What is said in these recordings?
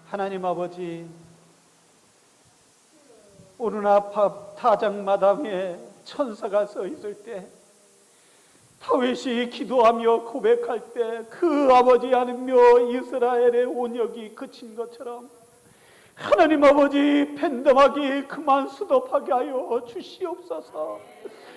하나님 아버지, 오르나 타작마당에 천사가 서 있을 때 다윗이 기도하며 고백할 때 그 아버지 하나님여 이스라엘의 온역이 그친 것처럼 하나님 아버지 팬덤하기 그만 수dob하게 하여 주시옵소서.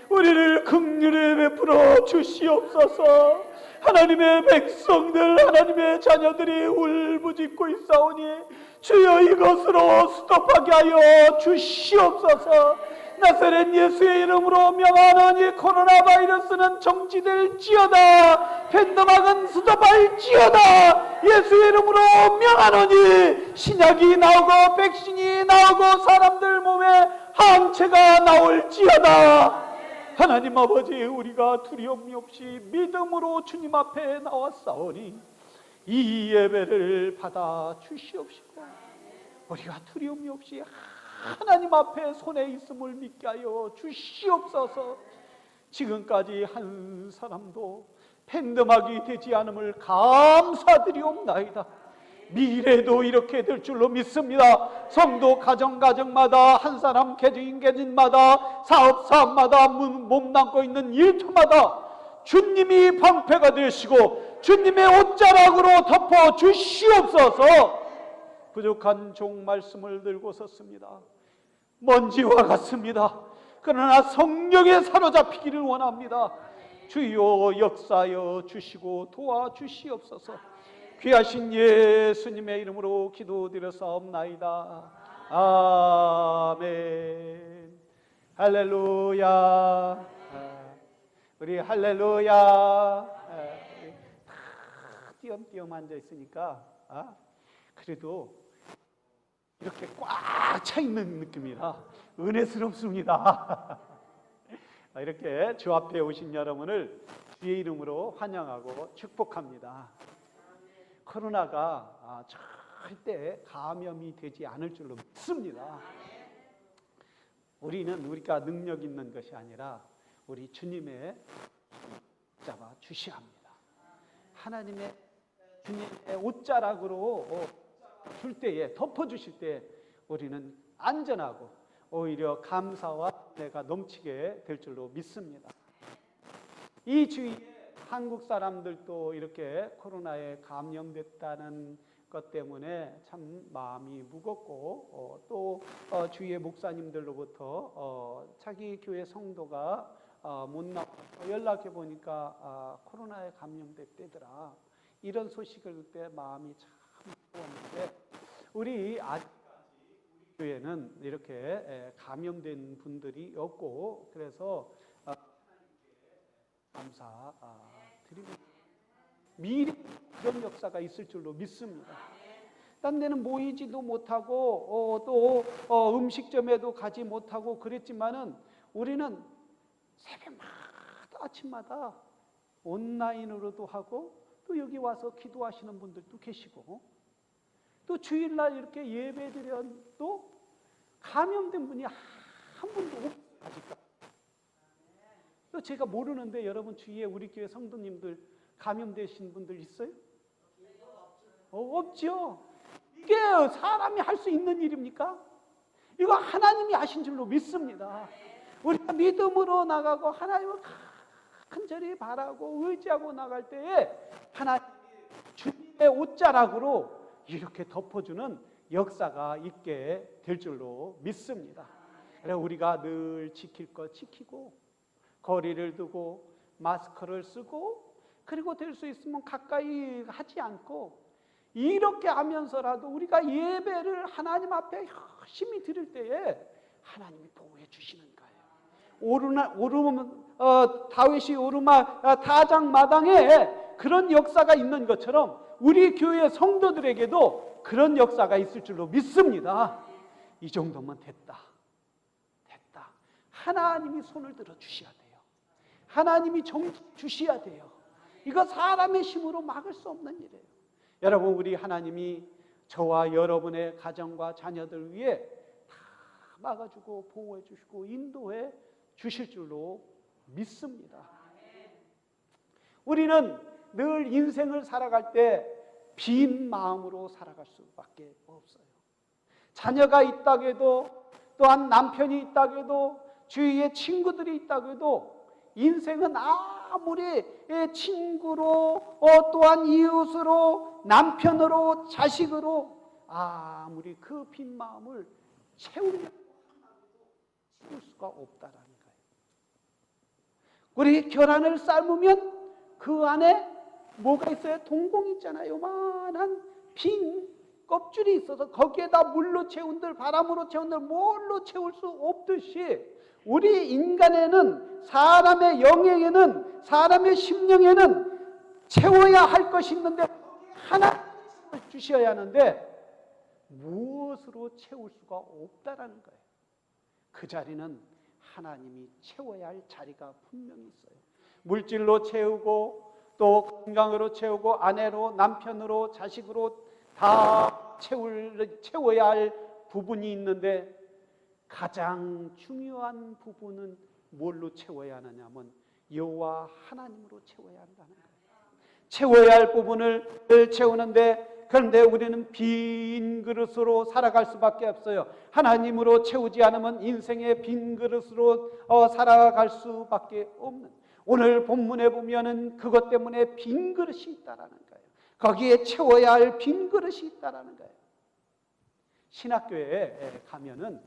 우리를 긍휼히 베풀어 주시옵소서. 하나님의 백성들, 하나님의 자녀들이 울부짖고 있사오니 주여 이것으로 수dob하게 하여 주시옵소서. 나사렛 예수의 이름으로 명하노니 코로나 바이러스는 정지될지어다. 팬덤학은 수dob할지어다. 예수의 이름으로 명하노니 신약이 나오고 백신이 나오고 사람들 몸에 항체가 나올지어다. 하나님 아버지, 우리가 두려움이 없이 믿음으로 주님 앞에 나왔사오니 이 예배를 받아 주시옵시고 우리가 두려움이 없이 하나님 앞에 손에 있음을 믿게 하여 주시옵소서. 지금까지 한 사람도 팬덤하게 되지 않음을 감사드리옵나이다. 미래도 이렇게 될 줄로 믿습니다. 성도 가정마다 한 사람 개인마다 사업마다 몸담고 있는 일터마다 주님이 방패가 되시고 주님의 옷자락으로 덮어 주시옵소서. 부족한 종 말씀을 들고 섰습니다. 먼지와 같습니다. 그러나 성령에 사로잡히기를 원합니다. 주여 역사하여 주시고 도와주시옵소서. 귀하신 예수님의 이름으로 기도드렸사옵나이다. 아멘. 할렐루야. 우리 할렐루야. 우리 다 띄엄띄엄 앉아 있으니까 그래도 이렇게 꽉 차 있는 느낌이라 은혜스럽습니다. 이렇게 주 앞에 오신 여러분을 주의 이름으로 환영하고 축복합니다. 코로나가 절대 감염이 되지 않을 줄로 믿습니다. 우리가 능력 있는 것이 아니라 우리 주님의 잡아 주셔야 합니다. 하나님의 주님의 옷자락으로 줄 때에 덮어주실 때 우리는 안전하고 오히려 감사와 은혜가 넘치게 될 줄로 믿습니다. 이 주위에 한국 사람들도 이렇게 코로나에 감염됐다는 것 때문에 참 마음이 무겁고 또 주위의 목사님들로부터 자기 교회 성도가 못 나와서 연락해 보니까 코로나에 감염됐대더라. 이런 소식을 들 때 마음이 참 무거웠는데 우리 아직까지 우리 교회는 이렇게 감염된 분들이 없고 그래서 감사드립니다. 미리 그런 역사가 있을 줄로 믿습니다. 딴 데는 모이지도 못하고 또 음식점에도 가지 못하고 그랬지만은 우리는 새벽마다 아침마다 온라인으로도 하고 또 여기 와서 기도하시는 분들도 계시고 또 주일날 이렇게 예배드려도 감염된 분이 한 분도 없어요. 아직까지. 또 제가 모르는데 여러분 주위에 우리 교회 성도님들 감염되신 분들 있어요? 없죠. 이게 사람이 할 수 있는 일입니까? 이거 하나님이 하신 줄로 믿습니다. 우리가 믿음으로 나가고 하나님을 간절히 바라고 의지하고 나갈 때에 하나님이 주님의 옷자락으로 이렇게 덮어주는 역사가 있게 될 줄로 믿습니다. 그래서 우리가 늘 지킬 것 지키고 거리를 두고 마스크를 쓰고 그리고 될 수 있으면 가까이 하지 않고 이렇게 하면서라도 우리가 예배를 하나님 앞에 열심히 드릴 때에 하나님이 보호해 주시는 거예요. 다윗이 오르마 타작마당에 그런 역사가 있는 것처럼 우리 교회 성도들에게도 그런 역사가 있을 줄로 믿습니다. 이 정도면 됐다. 하나님이 손을 들어 주셔야 돼요. 하나님이 정 주셔야 돼요. 이거 사람의 힘으로 막을 수 없는 일이에요. 여러분, 우리 하나님이 저와 여러분의 가정과 자녀들 위해 다 막아주고 보호해 주시고 인도해 주실 줄로 믿습니다. 우리는 늘 인생을 살아갈 때 빈 마음으로 살아갈 수밖에 없어요. 자녀가 있다고 해도, 또한 남편이 있다고 해도, 주위에 친구들이 있다고 해도 인생은 아무리 친구로, 또한 이웃으로, 남편으로, 자식으로 아무리 그 빈 마음을 채울 수가 없다라는 거예요. 우리 계란을 삶으면 그 안에 뭐가 있어요? 동공이 있잖아요. 요만한 빈 껍질이 있어서 거기에다 물로 채운들, 바람으로 채운들, 뭘로 채울 수 없듯이 우리 인간에는, 사람의 영에는, 사람의 심령에는 채워야 할 것이 있는데 하나님이 주셔야 하는데 무엇으로 채울 수가 없다라는 거예요. 그 자리는 하나님이 채워야 할 자리가 분명히 있어요. 물질로 채우고, 또 건강으로 채우고, 아내로, 남편으로, 자식으로 다 채워야 할 부분이 있는데 가장 중요한 부분은 뭘로 채워야 하느냐면 여호와 하나님으로 채워야 한다는 거예요. 채워야 할 부분을 채우는데, 그런데 우리는 빈 그릇으로 살아갈 수밖에 없어요. 하나님으로 채우지 않으면 인생의 빈 그릇으로 살아갈 수밖에 없는, 오늘 본문에 보면은 그것 때문에 빈 그릇이 있다라는 거예요. 거기에 채워야 할 빈 그릇이 있다라는 거예요. 신학교에 가면은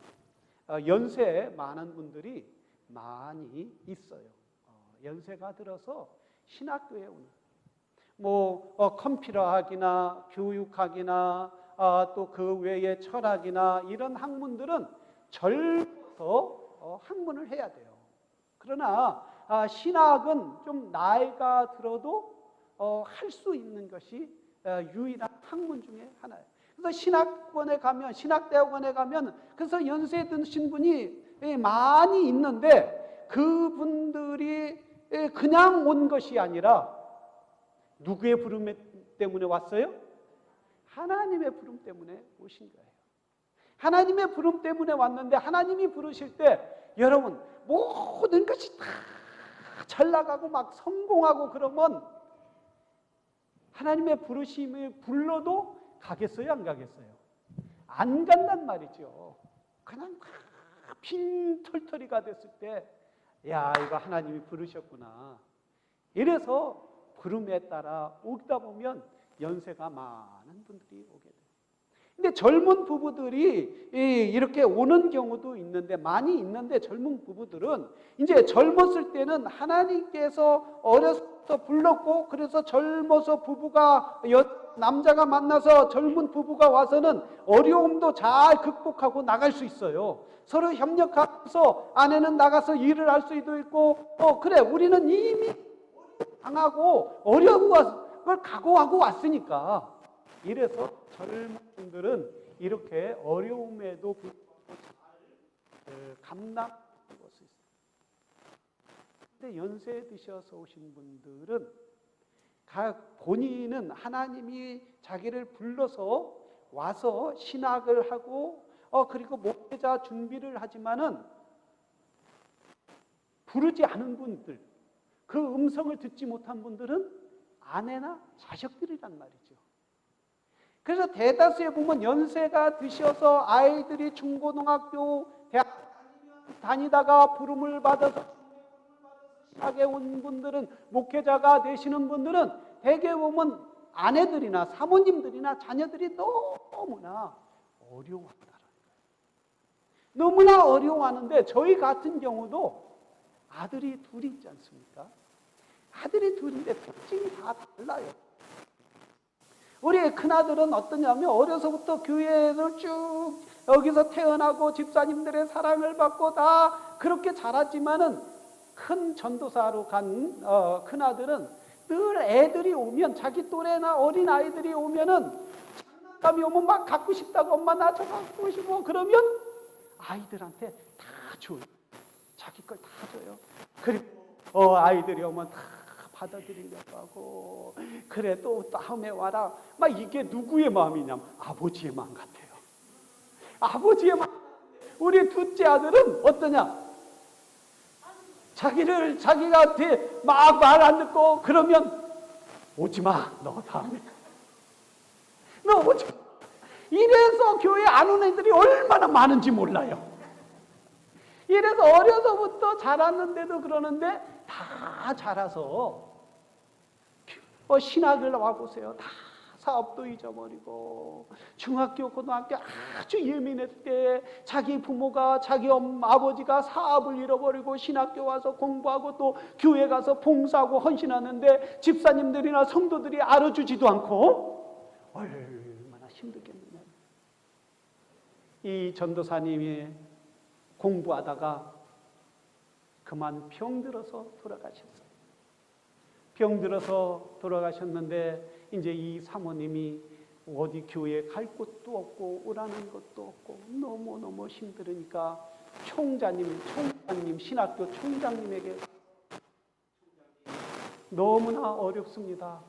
연세 많은 분들이 많이 있어요. 연세가 들어서 신학교에 오는, 컴퓨터학이나 교육학이나 또 그 외에 철학이나 이런 학문들은 젊어서 학문을 해야 돼요. 그러나 신학은 좀 나이가 들어도 할 수 있는 것이 유일한 학문 중에 하나예요. 그래서 신학원에 가면, 신학대학원에 가면, 그래서 연세 드신 분이 많이 있는데 그분들이 그냥 온 것이 아니라 누구의 부름 때문에 왔어요? 하나님의 부름 때문에 오신 거예요. 하나님의 부름 때문에 왔는데, 하나님이 부르실 때 여러분 모든 것이 다 잘 나가고 막 성공하고 그러면 하나님의 부르심을 불러도 가겠어요? 안 가겠어요? 안 간단 말이죠. 그냥 빈털터리가 됐을 때, 야, 이거 하나님이 부르셨구나. 이래서 부름에 따라 오다 보면 연세가 많은 분들이 오게 돼요. 근데 젊은 부부들이 이렇게 오는 경우도 있는데, 많이 있는데, 젊은 부부들은 이제 젊었을 때는 하나님께서 어렸을 때 불렀고, 그래서 젊어서 부부가, 남자가 만나서 젊은 부부가 와서는 어려움도 잘 극복하고 나갈 수 있어요. 서로 협력하면서 아내는 나가서 일을 할 수도 있고, 그래, 우리는 이미 당하고 어려운 걸 각오하고 왔으니까. 이래서 젊은 분들은 이렇게 어려움에도 불구하고 잘 감당하고 있어요. 근데 연세 드셔서 오신 분들은 본인은 하나님이 자기를 불러서 와서 신학을 하고 그리고 목회자 준비를 하지만은 부르지 않은 분들, 그 음성을 듣지 못한 분들은 아내나 자식들이란 말이죠. 그래서 대다수에 보면 연세가 드셔서 아이들이 중고등학교, 대학 다니다가 부름을 받아서 신학에 온 분들은, 목회자가 되시는 분들은 대개 보면 아내들이나 사모님들이나 자녀들이 너무나 어려워한다는 거예요. 너무나 어려워하는데, 저희 같은 경우도 아들이 둘이 있지 않습니까? 아들이 둘인데 특징이 다 달라요. 우리 큰아들은 어떠냐면 어려서부터 교회를 쭉 여기서 태어나고 집사님들의 사랑을 받고 다 그렇게 자랐지만은, 큰 전도사로 간 큰아들은 늘 애들이 오면, 자기 또래나 어린 아이들이 오면은 장난감이 오면 막 갖고 싶다고, 엄마 나 저 갖고 싶어 그러면 아이들한테 다 줘요. 자기 걸 다 줘요. 그리고 아이들이 오면 다 받아들이려고 하고, 그래 또 다음에 와라. 막 이게 누구의 마음이냐면 아버지의 마음 같아요. 아버지의 마음. 우리 둘째 아들은 어떠냐? 자기가 막 말 안 듣고 그러면 오지 마, 너 다음에. 너무 좋아. 이래서 교회 안 오는 애들이 얼마나 많은지 몰라요. 이래서 어려서부터 자랐는데도 그러는데 다 자라서 신학을 와보세요. 다 사업도 잊어버리고 중학교 고등학교 아주 예민했을 때 자기 부모가 자기 아버지가 사업을 잃어버리고 신학교 와서 공부하고 또 교회 가서 봉사하고 헌신하는데 집사님들이나 성도들이 알아주지도 않고 얼마나 힘들겠느냐. 이 전도사님이 공부하다가 그만 병들어서 돌아가셨어요. 병들어서 돌아가셨는데 이제 이 사모님이 어디 교회에 갈 곳도 없고 오라는 것도 없고 너무너무 힘들으니까 총장님 신학교 총장님에게 너무나 어렵습니다.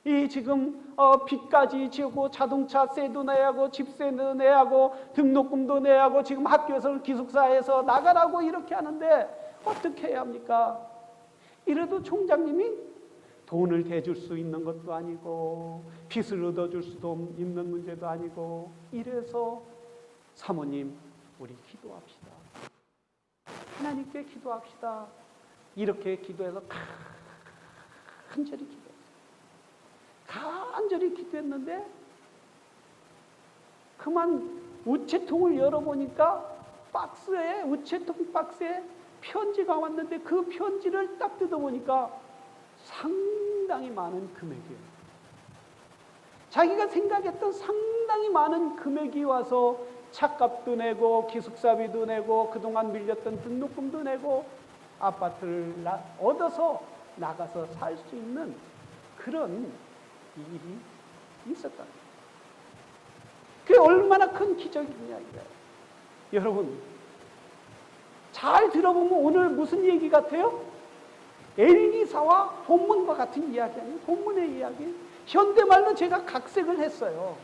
이 지금 빚까지 지고 자동차 세도 내야 하고 집세도 내야 하고 등록금도 내야 하고 지금 학교에서 기숙사에서 나가라고 이렇게 하는데 어떻게 해야 합니까? 이래도 총장님이 돈을 대줄 수 있는 것도 아니고 빚을 얻어줄 수도 있는 문제도 아니고 이래서 사모님 우리 기도합시다. 하나님께 기도합시다. 이렇게 기도해서 간절히 기도했는데 그만 우체통을 열어보니까 우체통 박스에 편지가 왔는데 그 편지를 딱 뜯어보니까 상당히 많은 금액이에요. 자기가 생각했던 상당히 많은 금액이 와서 차값도 내고 기숙사비도 내고 그동안 밀렸던 등록금도 내고 아파트를 얻어서 나가서 살 수 있는 그런 일이 있었다. 그게 얼마나 큰 기적이냐 이거예요. 여러분 잘 들어보면 오늘 무슨 얘기 같아요? 엘리사와 본문과 같은 이야기 아니에요? 본문의 이야기. 현대말로 제가 각색을 했어요.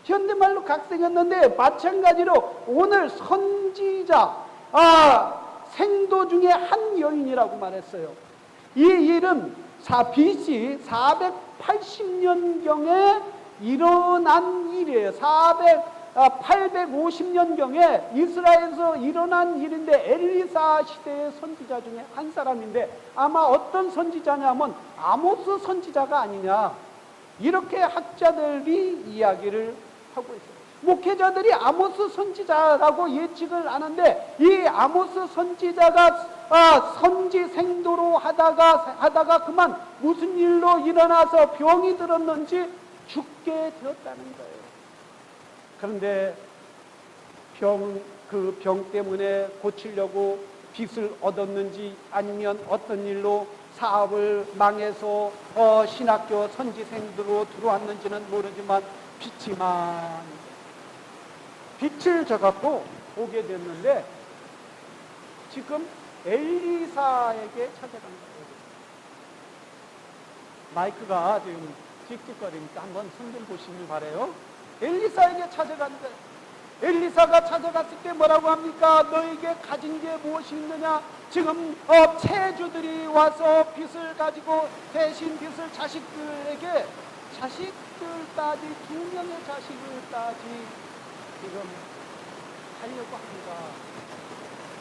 현대말로 각색했는데 마찬가지로 오늘 선지자 생도 중에 한 여인이라고 말했어요. 이 일은 BC 480년경에 일어난 일이에요. 850년경에 이스라엘에서 일어난 일인데 엘리사 시대의 선지자 중에 한 사람인데 아마 어떤 선지자냐면 아모스 선지자가 아니냐 이렇게 학자들이 이야기를 하고 있어요. 목회자들이 아모스 선지자라고 예측을 하는데 이 아모스 선지자가 선지 생도로 하다가 그만 무슨 일로 일어나서 병이 들었는지 죽게 되었다는 거예요. 그런데 그 병 때문에 고치려고 빚을 얻었는지 아니면 어떤 일로 사업을 망해서 신학교 선지생으로 들어왔는지는 모르지만 빛을 져갖고 보게 됐는데 지금 엘리사에게 찾아간 거예요. 마이크가 지금 찍찍거리니까 한번 손 좀 보시길 바라요. 엘리사에게 찾아간 거예요. 엘리사가 찾아갔을 때 뭐라고 합니까? 너에게 가진 게 무엇이 있느냐? 지금 채주들이 와서 빚을 가지고 대신 빚을 자식들에게 자식들 따지 2명의 자식을 따지 지금 가려고 합니다.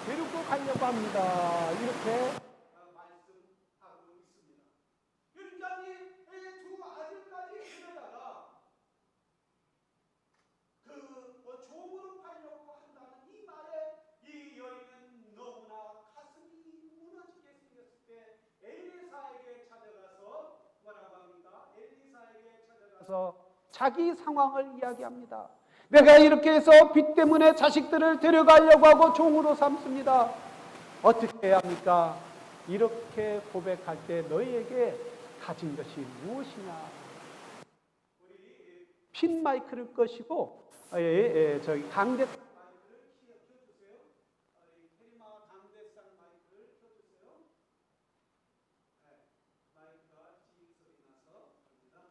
데리고 가려고 합니다. 이렇게 말씀하고 있습니다. 그러니까 이 두 아들까지 데려다가 종으로 팔려고 한다는 이 말에 이 여인은 너무나 가슴이 무너지게 생겼을 때 엘리사에게 찾아가서 뭐라고 합니까? 엘리사에게 찾아가서 자기 상황을 이야기합니다. 내가 이렇게 해서 빚 때문에 자식들을 데려가려고 하고 종으로 삼습니다. 어떻게 해야 합니까? 이렇게 고백할 때 너희에게 가진 것이 무엇이냐? 우리 핀 마이크를 끄시고 저기 강대상 마이크를 켜주세요. 테리마 강대상 마이크를 켜주세요. 마이크가 찌익 소리 나서 갑니다.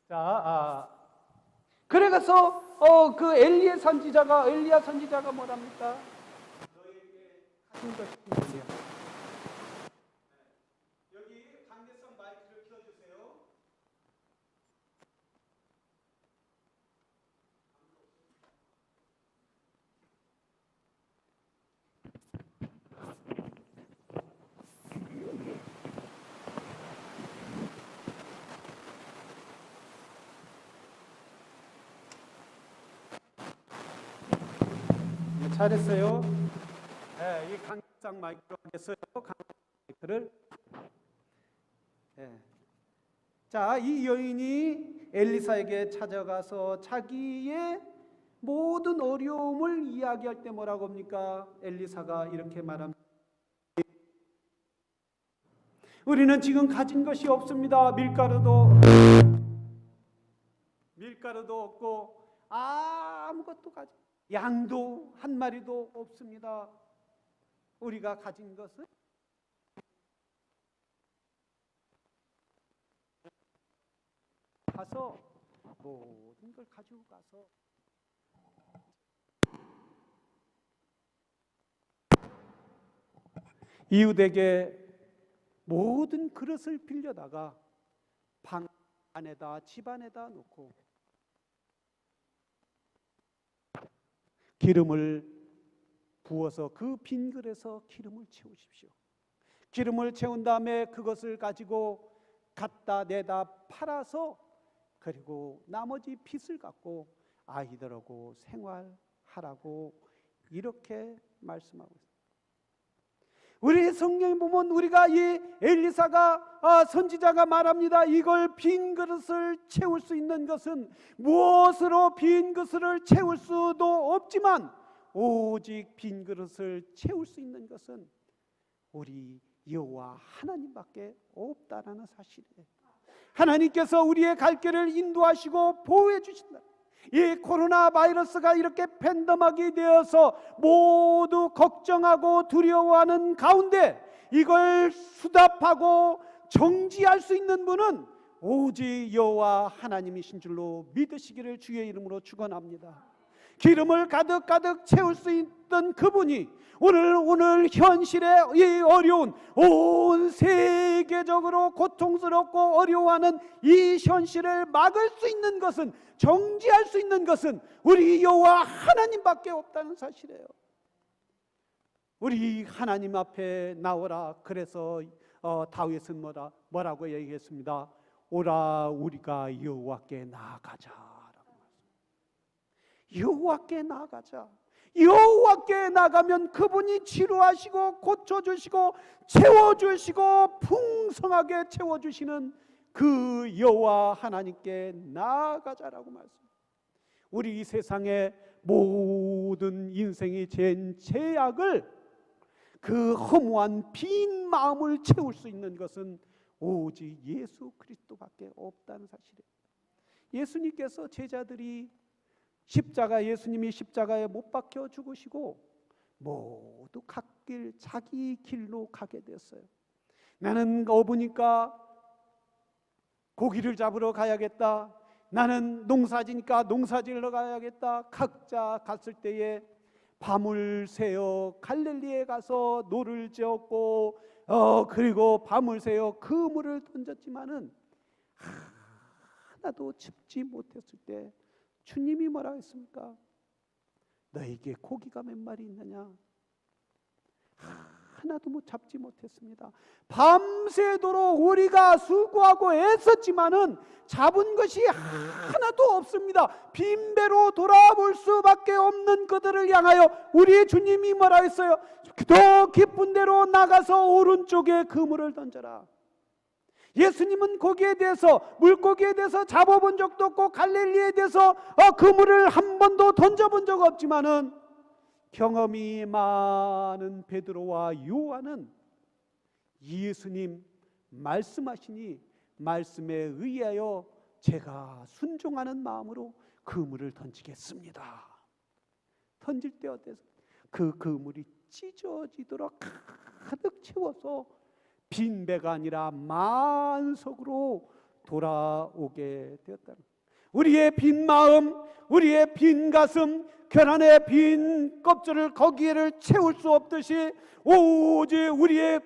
자, 그래서 그 엘리야 선지자가 뭐랍니까? 너에게 가진 것이 뭐냐? 여기 강대상 마이크를 켜주세요. 잘했어요. 이 강상 마이크로 하겠어요. 마이크를. 자, 이 여인이 엘리사에게 찾아가서 자기의 모든 어려움을 이야기할 때 뭐라고 합니까? 엘리사가 이렇게 말합니다. 우리는 지금 가진 것이 없습니다. 밀가루도 없고 아무것도 양도 한 마리도 없습니다. 우리가 가진 것은 가서 모든 걸 가지고 가서 이웃에게 모든 그릇을 빌려다가 방 안에다 집 안에다 놓고 기름을 부어서 그 빈 그릇에서 기름을 채우십시오. 기름을 채운 다음에 그것을 가지고 갖다 내다 팔아서 그리고 나머지 빚을 갖고 아이들하고 생활하라고 이렇게 말씀하고 있습니다. 우리 성경에 보면 우리가 이 엘리사가 선지자가 말합니다. 이걸 빈 그릇을 채울 수 있는 것은 무엇으로 빈 그릇을 채울 수도 없지만 오직 빈 그릇을 채울 수 있는 것은 우리 여호와 하나님밖에 없다라는 사실이에요. 하나님께서 우리의 갈 길을 인도하시고 보호해 주신다. 이 코로나 바이러스가 이렇게 팬데믹이 되어서 모두 걱정하고 두려워하는 가운데 이걸 수답하고 정지할 수 있는 분은 오직 여호와 하나님이신 줄로 믿으시기를 주의 이름으로 축원합니다. 기름을 가득 채울 수 있던 그분이 오늘 현실의 이 어려운 온 세계적으로 고통스럽고 어려워하는 이 현실을 막을 수 있는 것은, 정지할 수 있는 것은 우리 여호와 하나님밖에 없다는 사실이에요. 우리 하나님 앞에 나오라. 그래서 다윗은 뭐라고 얘기했습니다. 오라 우리가 여호와께 나아가자. 여호와께 나아가자. 여호와께 나가면 그분이 치료하시고 고쳐주시고 채워주시고 풍성하게 채워주시는 그 여호와 하나님께 나아가자라고 말씀합니다. 우리 이 세상의 모든 인생이 잰 죄악을, 그 허무한 빈 마음을 채울 수 있는 것은 오직 예수 그리스도밖에 없다는 사실이에요. 예수님께서 제자들이 예수님이 십자가에 못 박혀 죽으시고 모두 갓길 자기 길로 가게 됐어요. 나는 어부니까 고기를 잡으러 가야겠다. 나는 농사지니까 농사지러 가야겠다. 각자 갔을 때에 밤을 새어 갈릴리에 가서 노를 지었고 그리고 밤을 새어 그물을 던졌지만은 하나도 잡지 못했을 때 주님이 뭐라 했습니까? 너에게 고기가 몇 마리 있느냐? 하나도 잡지 못했습니다. 밤새도록 우리가 수고하고 애썼지만은 잡은 것이 하나도 없습니다. 빈배로 돌아볼 수밖에 없는 그들을 향하여 우리 주님이 뭐라 했어요? 더 깊은 데로 나가서 오른쪽에 그물을 던져라. 예수님은 거기에 대해서, 물고기에 대해서 잡아본 적도 없고 갈릴리에 대해서 그물을 한 번도 던져본 적 없지만은 경험이 많은 베드로와 요한은 예수님 말씀하시니 말씀에 의하여 제가 순종하는 마음으로 그물을 던지겠습니다. 던질 때 어때서 그 그물이 찢어지도록 가득 채워서 빈 배가 아니라 만석으로 돌아오게 되었다. 우리의 빈 마음, 우리의 빈 가슴, 결안의 빈 껍질을 거기에를 채울 수 없듯이 오직 우리의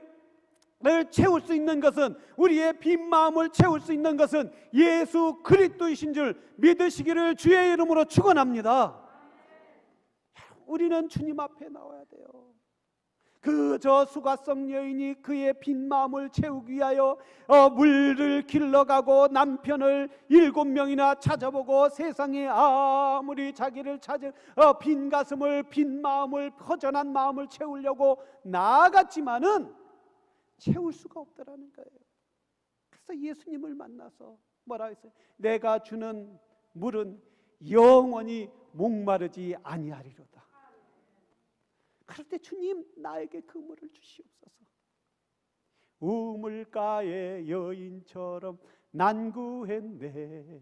채울 수 있는 것은, 우리의 빈 마음을 채울 수 있는 것은 예수 그리스도이신 줄 믿으시기를 주의 이름으로 축원합니다. 우리는 주님 앞에 나와야 돼요. 저 수가성 여인이 그의 빈 마음을 채우기 위하여 물을 길러가고 남편을 7명이나 찾아보고 세상에 아무리 자기를 찾은 빈 가슴을, 빈 마음을, 허전한 마음을 채우려고 나아갔지만은 채울 수가 없더라는 거예요. 그래서 예수님을 만나서 뭐라 했어요? 내가 주는 물은 영원히 목마르지 아니하리로다. 그럴 때 주님, 나에게 그 물을 주시옵소서. 우물가의 여인처럼 난구했네.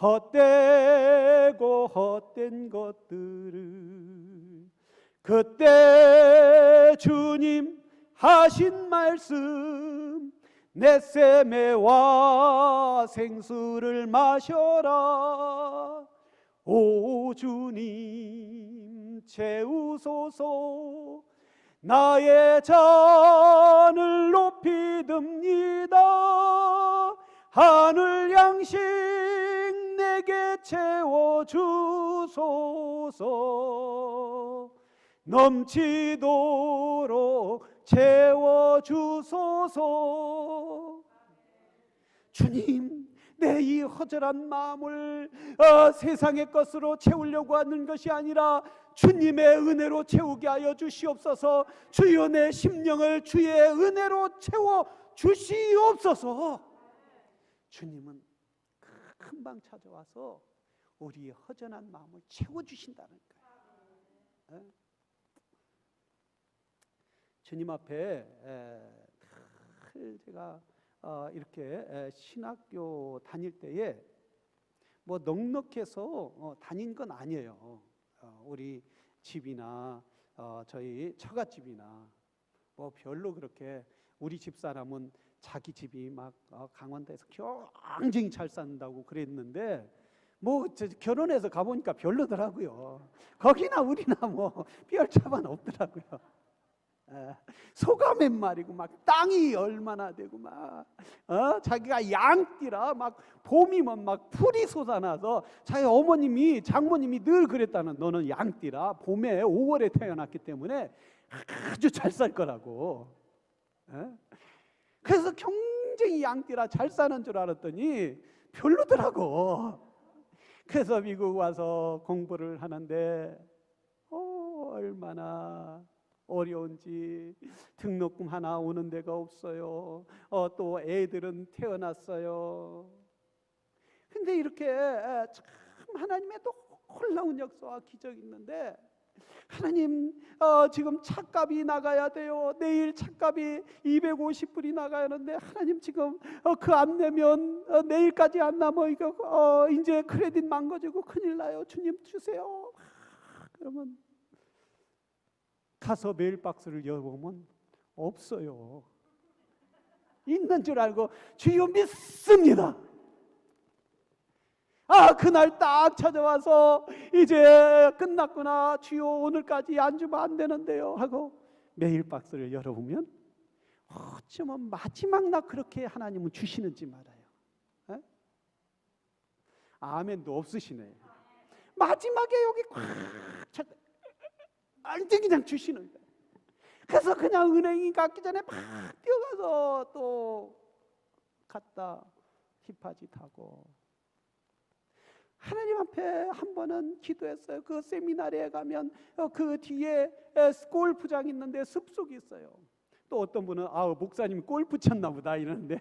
헛되고 헛된 것들을. 그때 주님 하신 말씀, 내 샘에와 생수를 마셔라. 오 주님 채우소서. 나의 잔을 높이 듭니다. 하늘 양식 내게 채워주소서. 넘치도록 채워주소서. 주님, 내 이 허전한 마음을 세상의 것으로 채우려고 하는 것이 아니라 주님의 은혜로 채우게 하여 주시옵소서. 주여, 내 심령을 주의 은혜로 채워 주시옵소서. 주님은 금방 찾아와서 우리의 허전한 마음을 채워주신다는 거예요. 주님 앞에 제가 이렇게 신학교 다닐 때에 뭐 넉넉해서 다닌 건 아니에요. 우리 집이나 저희 처갓집이나 뭐 별로 그렇게, 우리 집사람은 자기 집이 막 강원도에서 굉장히 잘 산다고 그랬는데 뭐 결혼해서 가보니까 별로더라고요. 거기나 우리나 뭐 별 차만 없더라고요. 소가 몇 마리고 막 땅이 얼마나 되고 막 자기가 양띠라 막 봄이면 막 풀이 솟아나서 자기 어머님이, 장모님이 늘 그랬다는, 너는 양띠라 봄에 5월에 태어났기 때문에 아주 잘 살 거라고. 그래서 굉장히 양띠라 잘 사는 줄 알았더니 별로더라고. 그래서 미국 와서 공부를 하는데 얼마나 어려운지. 등록금 하나 오는 데가 없어요. 또 애들은 태어났어요. 근데 이렇게 참 하나님의 놀라운 역사와 기적이 있는데, 하나님 지금 차값이 나가야 돼요. 내일 차값이 250불이 나가야 하는데, 하나님 지금 그 안 내면 내일까지 안 나면 이거 이제 크레딧 망가지고 큰일 나요. 주님 주세요. 그러면 가서 메일박스를 열어보면 없어요. 있는 줄 알고 주여 믿습니다. 그날 딱 찾아와서 이제 끝났구나, 주여 오늘까지 안 주면 안 되는데요 하고 메일박스를 열어보면 어쩌면 마지막 날 그렇게 하나님은 주시는지 말아요. 아멘도 없으시네. 마지막에 여기 꽉 찼, 완전 그냥 주시는 거예요. 그래서 그냥 은행이 갖기 전에 막 뛰어가서 또 갔다 디파짓하고, 하나님 앞에 한 번은 기도했어요. 그 세미나리에 가면 그 뒤에 골프장 있는데 숲속이 있어요. 또 어떤 분은 목사님 골프 쳤나 보다 이러는데,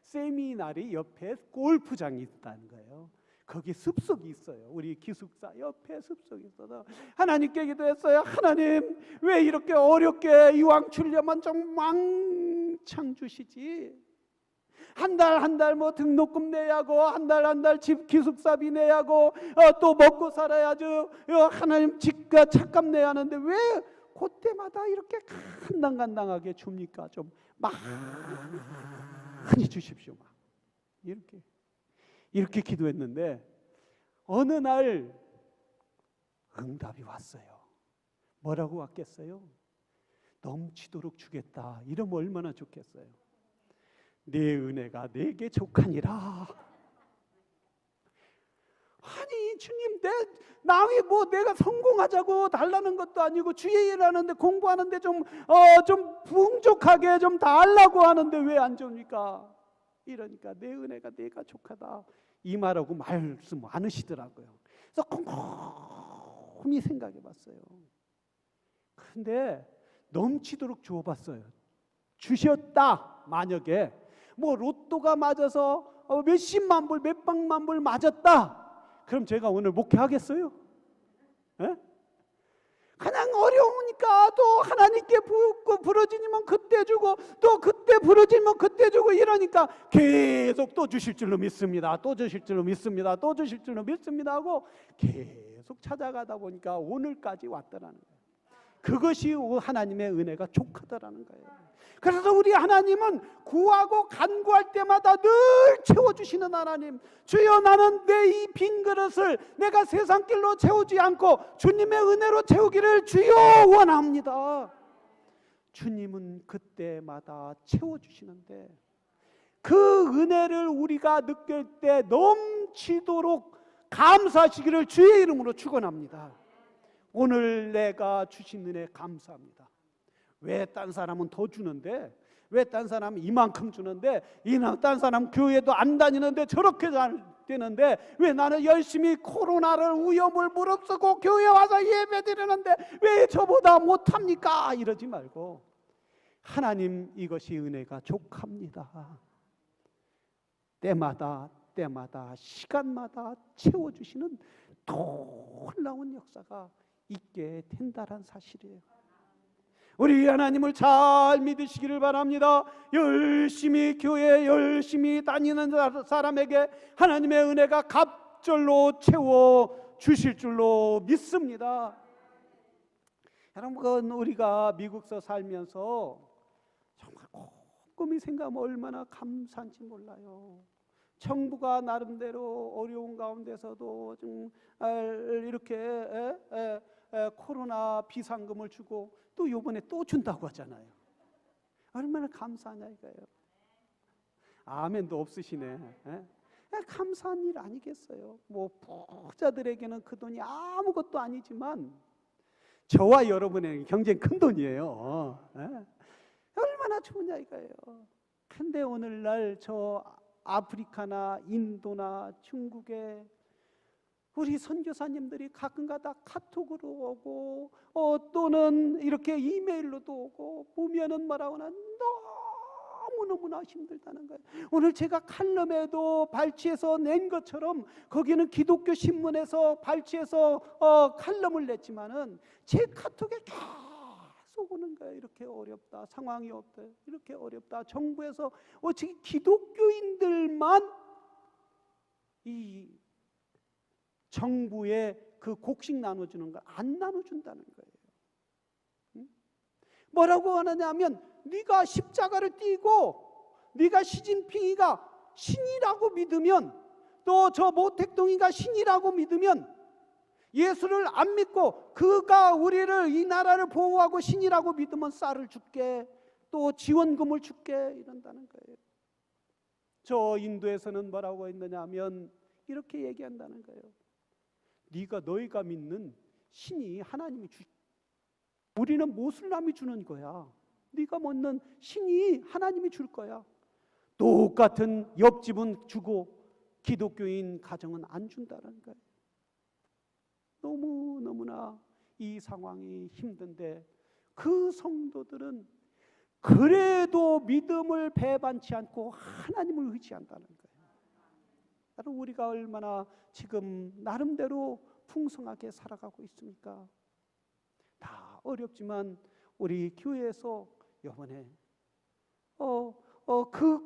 세미나리 옆에 골프장이 있다는 거예요. 거기 숲속이 있어요. 우리 기숙사 옆에 숲속이 있어서 하나님께 기도했어요. 하나님, 왜 이렇게 어렵게 이왕 주려면 좀 왕창 주시지. 한 달 뭐 등록금 내야 하고, 한 달 집 기숙사비 내야 하고, 또 먹고 살아야죠. 하나님 집값 차값 내야 하는데 왜 그때마다 이렇게 간당간당하게 줍니까? 좀 많이 주십시오. 막 이렇게 기도했는데 어느 날 응답이 왔어요. 뭐라고 왔겠어요? 넘치도록 주겠다. 이러면 얼마나 좋겠어요. 내 은혜가 내게 족하니라. 아니 주님, 남이 뭐 내가 성공하자고 달라는 것도 아니고 주의 일 하는데 공부하는데 좀 풍족하게 좀 달라고 하는데 왜 안 줍니까? 이러니까 내 은혜가 내가 족하다 이 말하고 말씀 많으시더라고요. 그래서 곰곰이 생각해 봤어요. 근데 넘치도록 주어봤어요. 주셨다. 만약에 뭐 로또가 맞아서 몇십만 불, 몇백만 불 맞았다. 그럼 제가 오늘 목회하겠어요? 에? 그냥 어려우니까 또 하나님께 부러지면 그때 주고 또 그때 부러지면 그때 주고 이러니까 계속 또 주실 줄로 믿습니다. 또 주실 줄로 믿습니다. 또 주실 줄로 믿습니다 하고 계속 찾아가다 보니까 오늘까지 왔더라는 거예요. 그것이 하나님의 은혜가 족하다라는 거예요. 그래서 우리 하나님은 구하고 간구할 때마다 늘 채워주시는 하나님. 주여, 나는 내 이 빈 그릇을 내가 세상 길로 채우지 않고 주님의 은혜로 채우기를 주여 원합니다. 주님은 그때마다 채워주시는데 그 은혜를 우리가 느낄 때 넘치도록 감사하시기를 주의 이름으로 축원합니다. 오늘 내가 주신 은혜 감사합니다. 왜 딴 사람은 더 주는데, 왜 딴 사람은 이만큼 주는데, 딴 사람 교회도 안 다니는데 저렇게 잘 되는데 왜 나는 열심히 코로나를 위험을 무릅쓰고 교회 와서 예배 드리는데 왜 저보다 못합니까? 이러지 말고 하나님, 이것이 은혜가 족합니다. 때마다 시간마다 채워주시는 놀라운 역사가 있게 된다는 사실이에요. 우리 하나님을 잘 믿으시기를 바랍니다. 열심히 교회 열심히 다니는 사람에게 하나님의 은혜가 갑절로 채워 주실 줄로 믿습니다. 여러분, 우리가 미국서 살면서 정말 꼼꼼히 생각하면 얼마나 감사한지 몰라요. 정부가 나름대로 어려운 가운데서도 좀 이렇게 코로나 비상금을 주고 또 이번에 또 준다고 하잖아요. 얼마나 감사하냐 이거예요. 아멘도 없으시네. 감사한 일 아니겠어요? 뭐 부자들에게는 그 돈이 아무것도 아니지만 저와 여러분에게 굉장히 큰 돈이에요. 얼마나 좋으냐 이거예요. 근데 오늘날 저 아프리카나 인도나 중국에 우리 선교사님들이 가끔가다 카톡으로 오고 또는 이렇게 이메일로도 오고 보면은 뭐라고 하나 너무너무나 힘들다는 거예요. 오늘 제가 칼럼에도 발췌해서 낸 것처럼 거기는 기독교 신문에서 발췌해서 칼럼을 냈지만은 제 카톡에 계속 오는 거예요. 이렇게 어렵다, 상황이 없다, 이렇게 어렵다. 정부에서 어떻게 기독교인들만 이 정부의 그 곡식 나눠주는 걸 안 나눠준다는 거예요. 뭐라고 하느냐면 네가 십자가를 띠고 네가 시진핑이가 신이라고 믿으면 또 저 모택동이가 신이라고 믿으면 예수를 안 믿고 그가 우리를 이 나라를 보호하고 신이라고 믿으면 쌀을 줄게 또 지원금을 줄게 이런다는 거예요. 저 인도에서는 뭐라고 했느냐 하면 이렇게 얘기한다는 거예요. 너희가 믿는 신이 하나님이 우리는 모슬람이 주는 거야. 네가 믿는 신이 하나님이 줄 거야. 똑같은 옆집은 주고 기독교인 가정은 안 준다는 거예요. 너무너무나 이 상황이 힘든데 그 성도들은 그래도 믿음을 배반치 않고 하나님을 의지한다는 거예요. 여러분, 우리가 얼마나 지금 나름대로 풍성하게 살아가고 있습니까? 다 어렵지만 우리 교회에서 이번에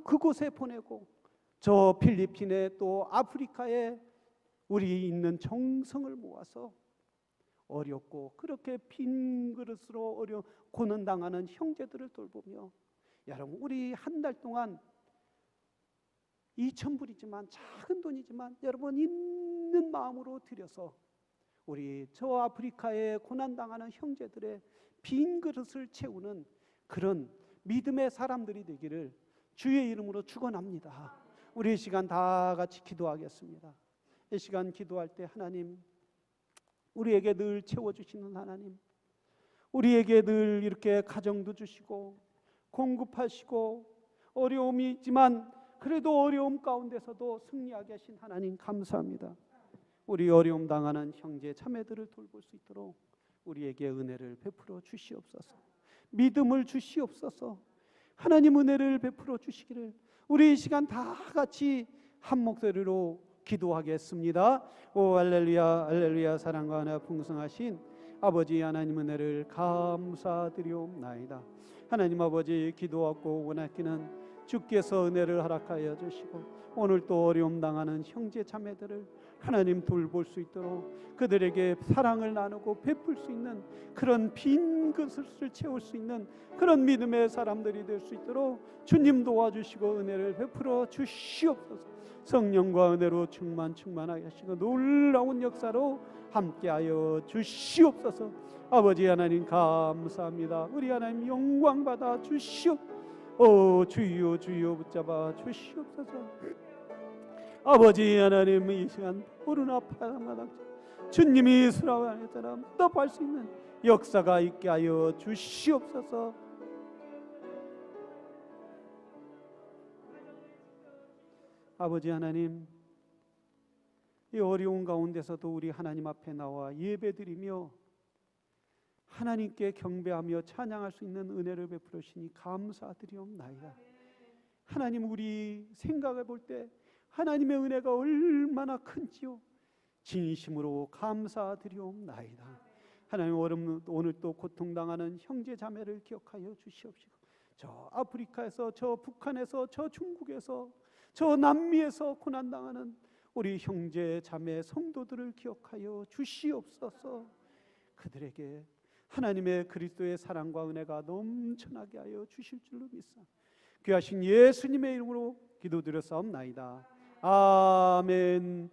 그곳에 보내고 저 필리핀에 또 아프리카에 우리 있는 정성을 모아서 어렵고 그렇게 빈 그릇으로 고난당하는 형제들을 돌보며 여러분, 우리 한 달 동안 2,000불이지만 작은 돈이지만 여러분 있는 마음으로 드려서 우리 저 아프리카에 고난당하는 형제들의 빈 그릇을 채우는 그런 믿음의 사람들이 되기를 주의 이름으로 축원합니다. 우리 이 시간 다 같이 기도하겠습니다. 이 시간 기도할 때 하나님, 우리에게 늘 채워주시는 하나님, 우리에게 늘 이렇게 가정도 주시고 공급하시고 어려움이 있지만 그래도 어려움 가운데서도 승리하게 하신 하나님 감사합니다. 우리 어려움 당하는 형제 자매들을 돌볼 수 있도록 우리에게 은혜를 베풀어 주시옵소서. 믿음을 주시옵소서. 하나님 은혜를 베풀어 주시기를 우리 이 시간 다 같이 한 목소리로 기도하겠습니다. 오 할렐루야 할렐루야. 사랑과 은혜가 풍성하신 아버지 하나님 은혜를 감사드리옵나이다. 하나님 아버지, 기도하고 원하기는 주께서 은혜를 허락하여 주시고 오늘 또 어려움 당하는 형제 자매들을 하나님 돌볼 수 있도록 그들에게 사랑을 나누고 베풀 수 있는 그런 빈 그릇을 채울 수 있는 그런 믿음의 사람들이 될 수 있도록 주님 도와주시고 은혜를 베풀어 주시옵소서. 성령과 은혜로 충만하게 하시고 놀라운 역사로 함께하여 주시옵소서. 아버지 하나님 감사합니다. 우리 하나님 영광 받아 주시옵소서. 오 주여 주여 붙잡아 주시옵소서. 아버지 하나님, 이 시간 오른 아파마당 주님이 수라하는 사람 답할 수 있는 역사가 있게 하여 주시옵소서. 아버지 하나님, 이 어려운 가운데서도 우리 하나님 앞에 나와 예배드리며 하나님께 경배하며 찬양할 수 있는 은혜를 베풀어 주시니 감사드리옵나이다. 하나님, 우리 생각해 볼 때 하나님의 은혜가 얼마나 큰지요. 진심으로 감사드리옵나이다. 하나님, 오늘 또 고통당하는 형제 자매를 기억하여 주시옵시고 저 아프리카에서, 저 북한에서, 저 중국에서, 저 남미에서 고난당하는 우리 형제 자매 성도들을 기억하여 주시옵소서. 그들에게 하나님의 그리스도의 사랑과 은혜가 넘쳐나게 하여 주실 줄로 믿사 귀하신 예수님의 이름으로 기도드렸사옵나이다. 아멘.